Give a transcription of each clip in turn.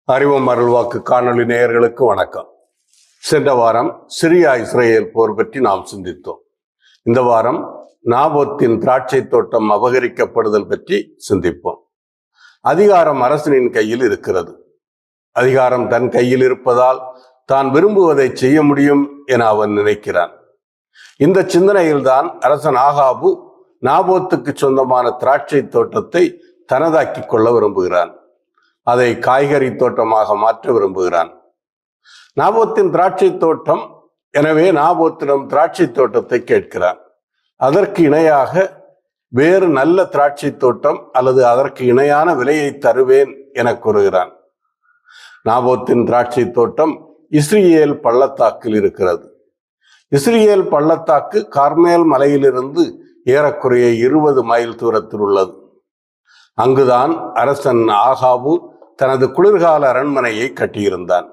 அறிவோம் அருள்வாக்கு காணொளி நேயர்களுக்கு வணக்கம். சென்ற வாரம் சிரியா இஸ்ரேல் போர் பற்றி நாம் சிந்தித்தோம். இந்த வாரம் நாபோத்தின் திராட்சை தோட்டம் அபகரிக்கப்படுதல் பற்றி சிந்திப்போம். அதிகாரம் அரசனின் கையில் இருக்கிறது. அதிகாரம் தன் கையில் இருப்பதால் தான் விரும்புவதை செய்ய முடியும் என அவன் நினைக்கிறான். இந்த சிந்தனையில்தான் அரசன் ஆகாபு நாபோத்துக்கு சொந்தமான திராட்சை தோட்டத்தை தனதாக்கி கொள்ள விரும்புகிறான். அதை காய்கறி தோட்டமாக மாற்ற விரும்புகிறான். நாபோத்தின் திராட்சை தோட்டம், எனவே நாபோத்திடம் திராட்சை தோட்டத்தை கேட்கிறான். அதற்கு இணையாக வேறு நல்ல திராட்சை தோட்டம் அல்லது அதற்கு இணையான விலையை தருவேன் என கூறுகிறான். நாபோத்தின் திராட்சை தோட்டம் இஸ்ரேல் பள்ளத்தாக்கில் இருக்கிறது. இஸ்ரேல் பள்ளத்தாக்கு கார்மேல் மலையிலிருந்து ஏறக்குறைய 20 மைல் தூரத்தில் உள்ளது. அங்குதான் அரசன் ஆகாபு தனது குளிர்கால அரண்மனையை கட்டியிருந்தான்.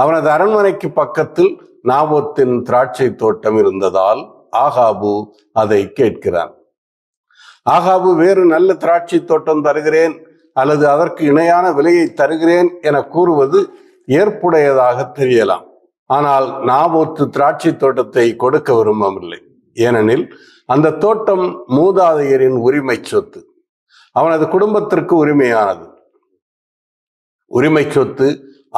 அவனது அரண்மனைக்கு பக்கத்தில் நாபோத்தின் திராட்சை தோட்டம் இருந்ததால் ஆகாபு அதை கேட்கிறான். ஆகாபு வேறு நல்ல திராட்சை தோட்டம் தருகிறேன் அல்லது அதற்கு இணையான விலையை தருகிறேன் என கூறுவது ஏற்புடையதாக தெரியலாம். ஆனால் நாபோத்து திராட்சை தோட்டத்தை கொடுக்க விரும்பவில்லை. ஏனெனில் அந்த தோட்டம் மூதாதையரின் உரிமை சொத்து. அவனது குடும்பத்திற்கு உரிமையானது. உரிமை சொத்து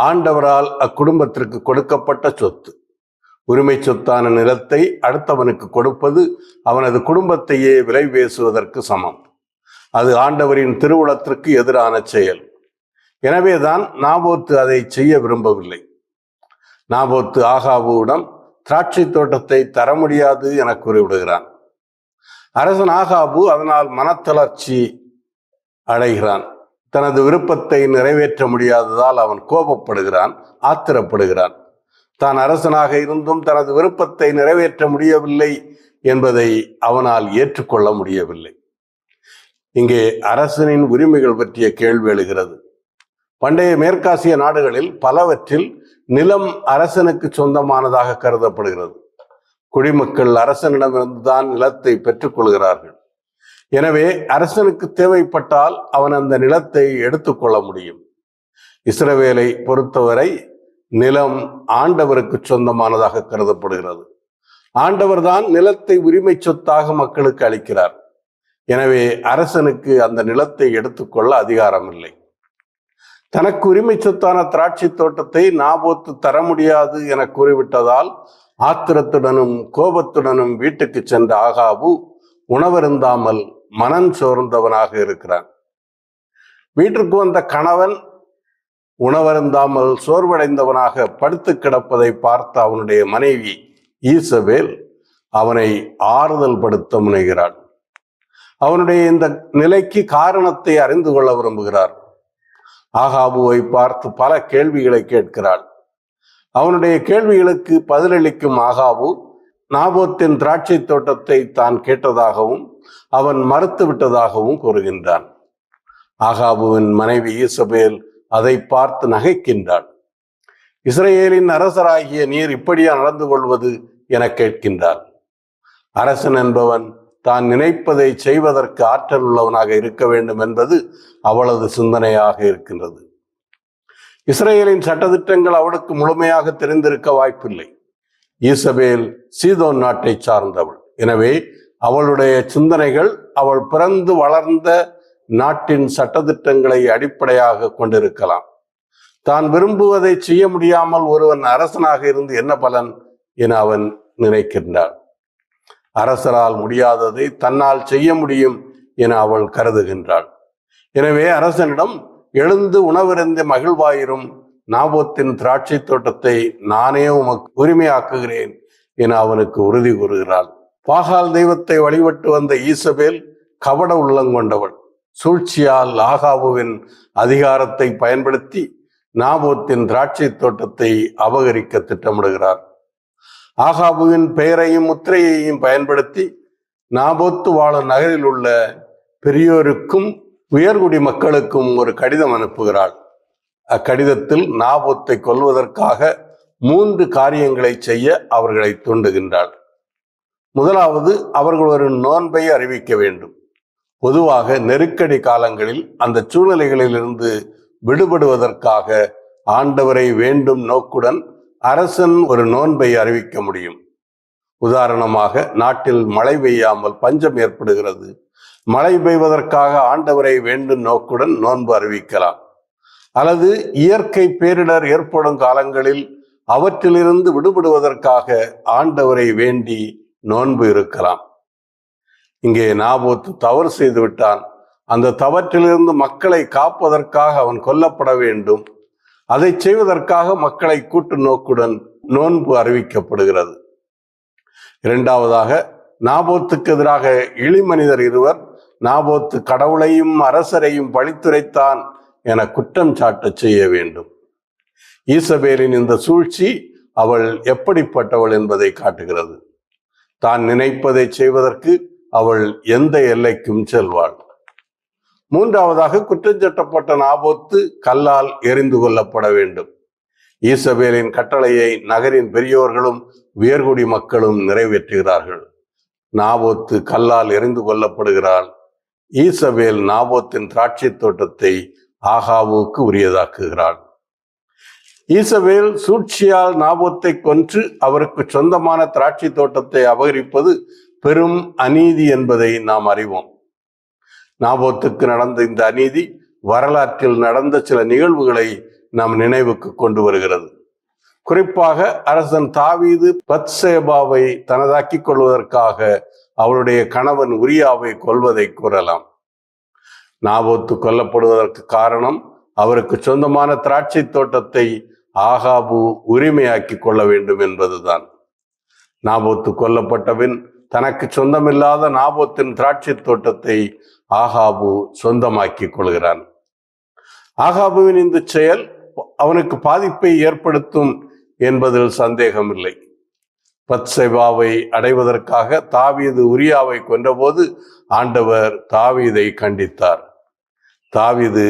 ஆண்டவரால் அக்குடும்பத்திற்கு கொடுக்கப்பட்ட சொத்து. உரிமை சொத்தான நிலத்தை அடுத்தவனுக்கு கொடுப்பது அவனது குடும்பத்தையே விலை பேசுவதற்கு சமம். அது ஆண்டவரின் திருவுளத்திற்கு எதிரான செயல். எனவேதான் நாபோத்து அதை செய்ய விரும்பவில்லை. நாபோத்து ஆகாபுவிடம் திராட்சை தோட்டத்தை தர முடியாது என கூறிவிடுகிறான். அரசன் ஆகாபு அதனால் மனத்தளர்ச்சி அடைகிறான். தனது விருப்பத்தை நிறைவேற்ற முடியாததால் அவன் கோபப்படுகிறான், ஆத்திரப்படுகிறான். தான் அரசனாக இருந்தும் தனது விருப்பத்தை நிறைவேற்ற முடியவில்லை என்பதை அவனால் ஏற்றுக்கொள்ள முடியவில்லை. இங்கே அரசனின் உரிமைகள் பற்றிய கேள்வி எழுகிறது. பண்டைய மேற்காசிய நாடுகளில் பலவற்றில் நிலம் அரசனுக்கு சொந்தமானதாக கருதப்படுகிறது. குடிமக்கள் அரசனிடமிருந்துதான் நிலத்தை பெற்றுக்கொள்கிறார்கள். எனவே அரசனுக்கு தேவைப்பட்டால் அவன் அந்த நிலத்தை எடுத்துக்கொள்ள முடியும். இஸ்ரவேலை பொறுத்தவரை நிலம் ஆண்டவருக்கு சொந்தமானதாக கருதப்படுகிறது. ஆண்டவர் தான் நிலத்தை உரிமை சொத்தாக மக்களுக்கு அளிக்கிறார். எனவே அரசனுக்கு அந்த நிலத்தை எடுத்துக்கொள்ள அதிகாரம் இல்லை. தனக்கு உரிமை சொத்தான திராட்சை தோட்டத்தை நாபோத்து தர முடியாது என கூறிவிட்டதால் ஆத்திரத்துடனும் கோபத்துடனும் வீட்டுக்கு சென்ற ஆகாபு உணவருந்தாமல் மனம் சோர்ந்தவனாக இருக்கிறான். வீட்டிற்கு வந்த கணவன் உணவருந்தாமல் சோர்வடைந்தவனாக படுத்து கிடப்பதை பார்த்த அவனுடைய மனைவி ஈசபேல் அவனை ஆறுதல் படுத்த முனைகிறாள். அவனுடைய இந்த நிலைக்கு காரணத்தை அறிந்து கொள்ள விரும்புகிறார். ஆகாபுவை பார்த்து பல கேள்விகளை கேட்கிறாள். அவனுடைய கேள்விகளுக்கு பதிலளிக்கும் ஆகாபு நாபோத்தின் திராட்சை தோட்டத்தை தான் கேட்டதாகவும் அவன் மறுத்து விட்டதாகவும் கூறுகின்றான். ஆகாபுவின் மனைவி ஈசபேல் அதை பார்த்து நகைக்கின்றாள். இஸ்ரேலின் அரசராகிய நீர் இப்படியா நடந்து கொள்வது என கேட்கின்றாள். அரசன் என்பவன் தான் நினைப்பதை செய்வதற்கு ஆற்றல் உள்ளவனாக இருக்க வேண்டும் என்பது அவளது சிந்தனையாக இருக்கின்றது. இஸ்ரேலின் சட்டதிட்டங்கள் அவளுக்கு முழுமையாக தெரிந்திருக்க வாய்ப்பில்லை. ஈசபேல் சீதோன் நாட்டை சார்ந்தவள். எனவே அவளுடைய சிந்தனைகள் அவள் பிறந்து வளர்ந்த நாட்டின் சட்டதிட்டங்களை அடிப்படையாக கொண்டிருக்கலாம். தான் விரும்புவதை செய்ய முடியாமல் ஒருவன் அரசனாக இருந்து என்ன பலன் என அவன் நினைக்கின்றாள். அரசரால் முடியாததை தன்னால் செய்ய முடியும் என அவள் கருதுகின்றாள். எனவே அரசனிடம் எழுந்து உணவிருந்த மகிழ்வாயிரும், நாபோத்தின் திராட்சை தோட்டத்தை நானே உமக்கு உரிமையாக்குகிறேன் என அவனுக்கு உறுதி கூறுகிறாள். பாகால் தெய்வத்தை வழிபட்டு வந்த ஈசபேல் கபட உள்ளங்கொண்டவள். சூழ்ச்சியால் ஆகாபுவின் அதிகாரத்தை பயன்படுத்தி நாபோத்தின் திராட்சை தோட்டத்தை அபகரிக்க திட்டமிடுகிறார். ஆகாபுவின் பெயரையும் முத்திரையையும் பயன்படுத்தி நாபோத்து வாழும் நகரில் உள்ள பெரியோருக்கும் உயர்குடி மக்களுக்கும் ஒரு கடிதம் அனுப்புகிறாள். அக்கடிதத்தில் நாபோத்தை கொல்வதற்காக 3 காரியங்களை செய்ய அவர்களை தூண்டுகின்றாள். முதலாவது, அவர்கள் ஒரு நோன்பை அறிவிக்க வேண்டும். பொதுவாக நெருக்கடி காலங்களில் அந்த சூழ்நிலைகளிலிருந்து விடுபடுவதற்காக ஆண்டவரை வேண்டும் நோக்குடன் அரசன் ஒரு நோன்பை அறிவிக்க முடியும். உதாரணமாக, நாட்டில் மழை பெய்யாமல் பஞ்சம் ஏற்படுகிறது. மழை பெய்வதற்காக ஆண்டவரை வேண்டும் நோக்குடன் நோன்பு அறிவிக்கலாம். அல்லது இயற்கை பேரிடர் ஏற்படும் காலங்களில் அவற்றிலிருந்து விடுபடுவதற்காக ஆண்டவரை வேண்டி நோன்பு இருக்கலாம். இங்கே நாபோத்து தவறு செய்து விட்டான். அந்த தவற்றிலிருந்து மக்களை காப்பதற்காக அவன் கொல்லப்பட வேண்டும். அதை செய்வதற்காக மக்களை கூட்டு நோக்குடன் நோன்பு அறிவிக்கப்படுகிறது. இரண்டாவதாக, நாபோத்துக்கு எதிராக இழிமனிதர் இருவர் நாபோத்து கடவுளையும் அரசரையும் பழித்துரைத்தான் என குற்றம் சாட்ட செய்ய வேண்டும். ஈசபேலின் இந்த சூழ்ச்சி அவள் எப்படிப்பட்டவள் என்பதை காட்டுகிறது. தான் நினைப்பதை செய்வதற்கு அவள் எந்த எல்லைக்கும் செல்வாள். மூன்றாவதாக, குற்றஞ்சாட்டப்பட்ட நாபோத்து கல்லால் எறிந்து கொள்ளப்பட வேண்டும். ஈசபேலின் கட்டளையை நகரின் பெரியோர்களும் உயர்குடி மக்களும் நிறைவேற்றுகிறார்கள். நாபோத்து கல்லால் எறிந்து கொள்ளப்படுகிறாள். ஈசபேல் நாபோத்தின் திராட்சை தோட்டத்தை ஆகாவுக்கு உரியதாக்குகிறாள். ஈசபேல் சூழ்ச்சியால் நாபோத்தை கொன்று அவருக்கு சொந்தமான திராட்சை தோட்டத்தை அபகரிப்பது பெரும் அநீதி என்பதை நாம் அறிவோம். நாபோத்துக்கு நடந்த இந்த அநீதி வரலாற்றில் நடந்த சில நிகழ்வுகளை நாம் நினைவுக்கு கொண்டு வருகிறது. குறிப்பாக அரசன் தாவீது பத்சேபாவை தனதாக்கிக் கொள்வதற்காக அவளுடைய கணவன் உரியாவை கொல்வதை கூறலாம். நாபோத்து கொல்லப்படுவதற்கு காரணம் அவருக்கு சொந்தமான திராட்சை தோட்டத்தை ஆகாபு உரிமையாக்கி கொள்ள வேண்டும் என்பதுதான். நாபோத்து கொல்லப்பட்டபின் தனக்கு சொந்தமில்லாத நாபோத்தின் திராட்சை தோட்டத்தை ஆகாபு சொந்தமாக்கி கொள்கிறான். ஆகாபுவின் இந்த செயல் அவனுக்கு பாதிப்பை ஏற்படுத்தும் என்பதில் சந்தேகமில்லை. பத்சேபாவை அடைவதற்காக தாவீது உரியாவை கொன்றபோது ஆண்டவர் தாவீதை கண்டித்தார். தாவீது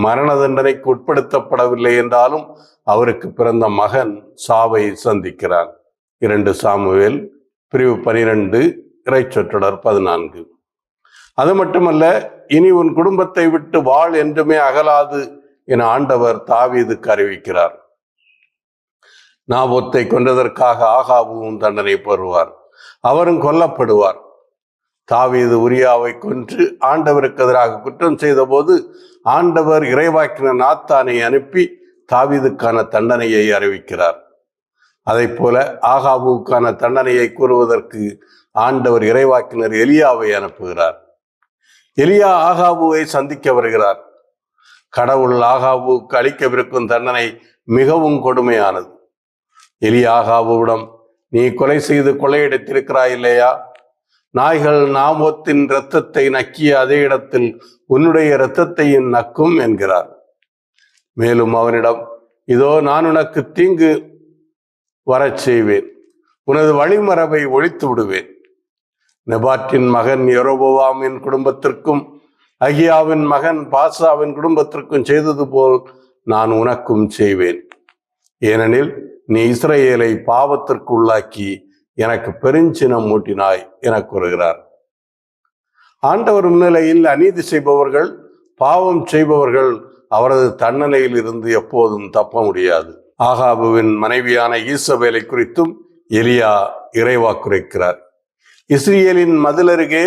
மரண தண்டனைக்கு உட்படுத்தப்படவில்லை என்றாலும் அவருக்கு பிறந்த மகன் சாவை சந்திக்கிறான். 2 சாமுவேல் பிரிவு 12 இறைச்சொற்றொடர் 14. அது மட்டுமல்ல, இனி உன் குடும்பத்தை விட்டு வாழ் என்றுமே அகலாது என ஆண்டவர் தாவீதுக்கு அறிவிக்கிறார். நாபோத்தை கொன்றதற்காக ஆகாபுவும் தண்டனை பெறுவார். அவரும் கொல்லப்படுவார். தாவீது உரியாவை கொன்று ஆண்டவருக்கு எதிராக குற்றம் செய்த போது ஆண்டவர் இறைவாக்கினர் நாத்தானை அனுப்பி தாவீதுக்கான தண்டனையை அறிவிக்கிறார். அதை போல ஆகாபுவுக்கான தண்டனையை கூறுவதற்கு ஆண்டவர் இறைவாக்கினர் எலியாவை அனுப்புகிறார். எலியா ஆகாபுவை சந்திக்க வருகிறார். கடவுள் ஆகாபுவுக்கு அளிக்கவிருக்கும் தண்டனை மிகவும் கொடுமையானது. எலியா ஆகாபுவிடம், நீ கொலை செய்து கொள்ளையடித்திருக்கிறாய் இல்லையா? நாய்கள் நாபோத்தின் இரத்தத்தை நக்கிய அதே இடத்தில் உன்னுடைய இரத்தத்தையும் நக்கும் என்கிறார். மேலும் அவனிடம், இதோ நான் உனக்கு தீங்கு வரச் செய்வேன், உனது வழிமரபை ஒழித்து விடுவேன். நெபாட்டின் மகன் யெரொபெயாமின் குடும்பத்திற்கும் அகியாவின் மகன் பாசாவின் குடும்பத்திற்கும் செய்தது போல் நான் உனக்கும் செய்வேன். ஏனெனில் நீ இஸ்ரவேலை பாவத்திற்கு உள்ளாக்கி எனக்கு பெருஞ்சினம் மூட்டினாய் என கூறுகிறார். ஆண்டவர் முன்னிலையில் அநீதி செய்பவர்கள், பாவம் செய்பவர்கள் அவரது தண்டனையில் இருந்து எப்போதும் தப்ப முடியாது. ஆகாபுவின் மனைவியான ஈசபேலை குறித்தும் எலியா இறைவாக்குரைக்கிறார். இஸ்ரேலின் மதிலருகே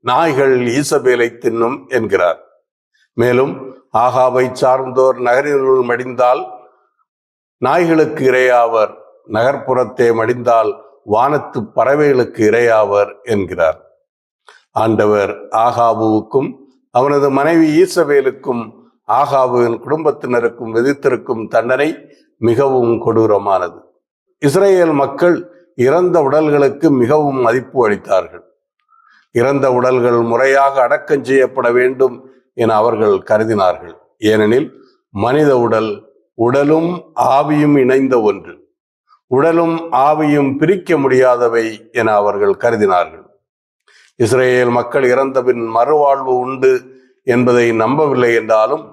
நாய்கள் ஈசபேலை தின்னும் என்கிறார். மேலும் ஆகாபை சார்ந்தோர் நகரினுள் மடிந்தால் நாய்களுக்கு இரையாவர், நகர்ப்புறத்தே மடிந்தால் வானத்து பறவைகளுக்கு இரையாவர் என்கிறார். ஆண்டவர் ஆகாபுவுக்கும் அவனது மனைவி ஈசபேலுக்கும் ஆகாபுவின் குடும்பத்தினருக்கும் விதித்திருக்கும் தண்டனை மிகவும் கொடூரமானது. இஸ்ரேல் மக்கள் இறந்த உடல்களுக்கு மிகவும் மதிப்பு அளித்தார்கள். இறந்த உடல்கள் முறையாக அடக்கம் செய்யப்பட வேண்டும் என அவர்கள் கருதினார்கள். ஏனெனில் மனித உடலும் ஆவியும் இணைந்த ஒன்று, உடலும் ஆவியும் பிரிக்க முடியாதவை என அவர்கள் கருதினார்கள். இஸ்ரேல் மக்கள் இறந்தபின் மறுவாழ்வு உண்டு என்பதை நம்பவில்லை என்றாலும்,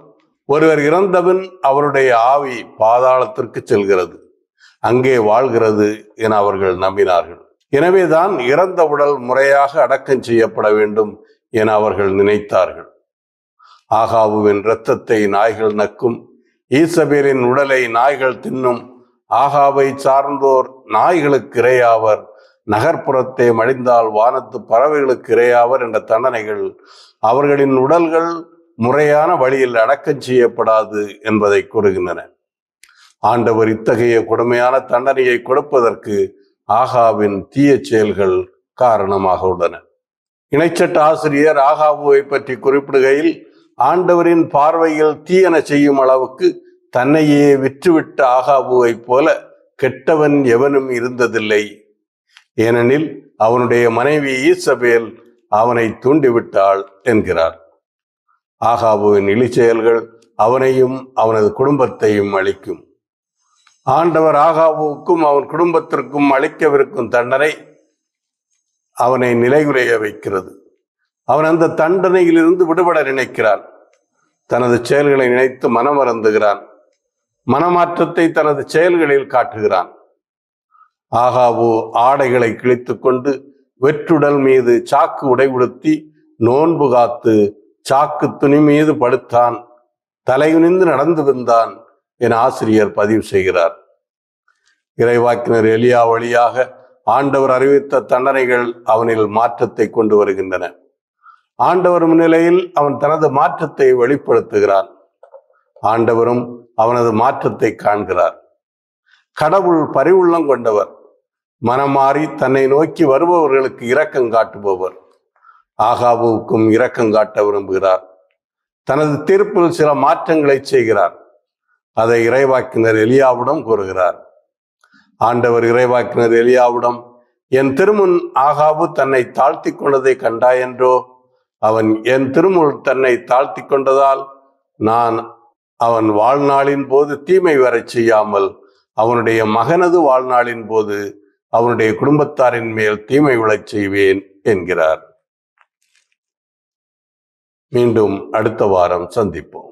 ஒருவர் இறந்தபின் அவருடைய ஆவி பாதாளத்திற்கு செல்கிறது, அங்கே வாழ்கிறது என அவர்கள் நம்பினார்கள். எனவேதான் இறந்த உடல் முறையாக அடக்கம் செய்யப்பட வேண்டும் என அவர்கள் நினைத்தார்கள். ஆகாபுவின் இரத்தத்தை நாய்கள் நக்கும், ஈசபேலின் உடலை நாய்கள் தின்னும், ஆகாபை சார்ந்தோர் நாய்களுக்கு இரையாவர், நகர்ப்புறத்தை மடிந்தால் வானத்து பறவைகளுக்கு இரையாவர் என்ற தண்டனைகள் அவர்களின் உடல்கள் முறையான வழியில் அடக்கம் செய்யப்படாது என்பதை கூறுகின்றன. ஆண்டவர் இத்தகைய கொடுமையான தண்டனையை கொடுப்பதற்கு ஆகாவின் தீய செயல்கள் காரணமாக உள்ளன. இணைச்சட்ட ஆசிரியர் ஆகாபுவை பற்றி குறிப்பிடுகையில், ஆண்டவரின் பார்வையில் தீயன செய்யும் அளவுக்கு தன்னையே விற்றுவிட்ட ஆகாபுவை போல கெட்டவன் எவனும் இருந்ததில்லை. ஏனெனில் அவனுடைய மனைவி ஈசபேல் அவனை தூண்டிவிட்டாள் என்கிறார். ஆகாபுவின் இழிச்செயல்கள் அவனையும் அவனது குடும்பத்தையும் அளிக்கும். ஆண்டவர் ஆகாபுவுக்கும் அவன் குடும்பத்திற்கும் அளிக்கவிருக்கும் தண்டனை அவனை நிலைகுலைய வைக்கிறது. அவன் அந்த தண்டனையிலிருந்து விடுபட நினைக்கிறான். தனது செயல்களை நினைத்து மனமறந்துகிறான். மனமாற்றத்தை தனது செயல்களில் காட்டுகிறான். ஆகாபு ஆடைகளை கிழித்து கொண்டு வெற்றுடல் மீது சாக்கு உடை உடுத்தி நோன்பு காத்து சாக்கு துணி மீது படுத்தான், தலைகுனிந்து நடந்து வந்தான் என ஆசிரியர் பதிவு செய்கிறார். இறைவாக்கினர் எலியா வழியாக ஆண்டவர் அறிவித்த தண்டனைகள் அவனில் மாற்றத்தை கொண்டு வருகின்றன. ஆண்டவர் முன்னிலையில் அவன் தனது மாற்றத்தை வெளிப்படுத்துகிறான். ஆண்டவரும் அவனது மாற்றத்தை காண்கிறார். கடவுள் பரிவுள்ளம் கொண்டவர், மனமாறி தன்னை நோக்கி வருபவர்களுக்கு இரக்கம் காட்டுபவர். ஆகாபுவுக்கும் இரக்கம் காட்ட விரும்புகிறார். தனது தீர்ப்பில் சில மாற்றங்களை செய்கிறார். அதை இறைவாக்கினர் எலியாவிடம் கூறுகிறார். ஆண்டவர் இறைவாக்கினர் எலியாவிடம், என் திருமுன் ஆகாபு தன்னை தாழ்த்தி கொண்டதை கண்டாயென்றோ? அவன் என் திருமுன் தன்னை தாழ்த்தி கொண்டதால் நான் அவன் வாழ்நாளின் போது தீமை வரச் செய்யாமல் அவனுடைய மகனது வாழ்நாளின் போது அவனுடைய குடும்பத்தாரின் மேல் தீமை விழச் செய்வேன் என்கிறார். மீண்டும் அடுத்த வாரம் சந்திப்போம்.